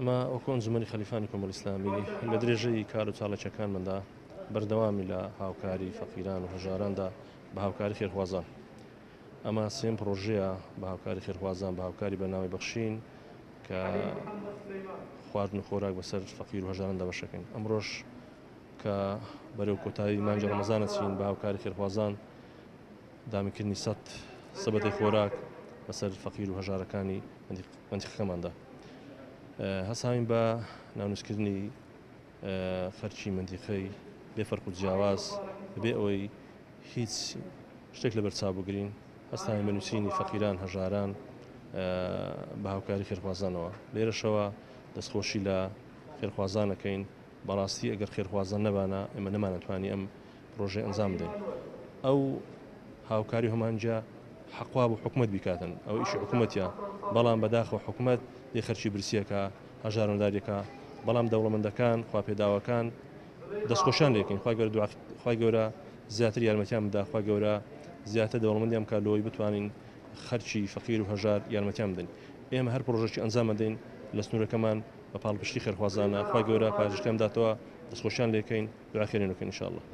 ئەمە ئەوکۆ ئەنجومەنی خەلیفانی کۆمەڵی ئیسلامی لە درێژەی کار و چالاکیەکانماندا بەردەوامی لە هاوکاری فەقیران و هەژاراندا بە هاوکاری خێرخوازان. ئەمە سێم پرۆژەیە بە هاوکاری خێرخوازان بە هاوکاری بەناوی بەخشین کە خواردن و خۆراک بەسەر فەقیر و هەژاراندا بەشەکەین. ئەمڕۆژ کە بەرەو کۆتایی مانگی ڕەمەزانە چین بە هاوکاری خێرخوازان دامەکردنی سەبەتەی خۆراک بەسەر فەقیر و هەژارەکانی مەنتیقەکەماندا. هەساوین بە ناونوسکردنی خەرچی مەنتیقەی بێ فەرق و جیاواز بێ ئەوەی هیچ شتێک لە بەرچاو بگرین. هەستاوین بە نووسینی فەقیران هەژاران بە هاوکاری خێرخوازانەوە. لێرەشەوە دەستخۆشی لە خێرخوازانەکەین. بەڕاستی ئەگەر خێرخوازان نەبانە ئێمە نەمانەتوانی ئەم پرۆژەی ئەنجام بدەین. ئەو هاوکاری هەمانجا حەقوا بۆ حکومەت بیکاتن، ئەو ئیشی حکومەتیە، بەڵام بەداخەوە حکومەت لێ خەرچی برسیەکە هەژارەداریەکە، بەڵام دەوڵەمەندەکان خواپێداوەکان دەستخۆشیان لێکەین. خوای گەورە زیاتر یارمەتیان بدا، خوای گەورە زیاتر دەوڵەمەندیان بکات لەوەی بتوانین خەرچی فەقیر و هەژار یارمەتیان بدەین. ئێمە هەر پرۆژێکی ئەنجام دەین لە سنوورەکەمان بە پاڵپشتی خێرخوازانە. خوای گەورە پاداشتیان بداتەوە، دەستخۆشیان لێکەین، دوعا خێرێنەکەین ئینشاءالله.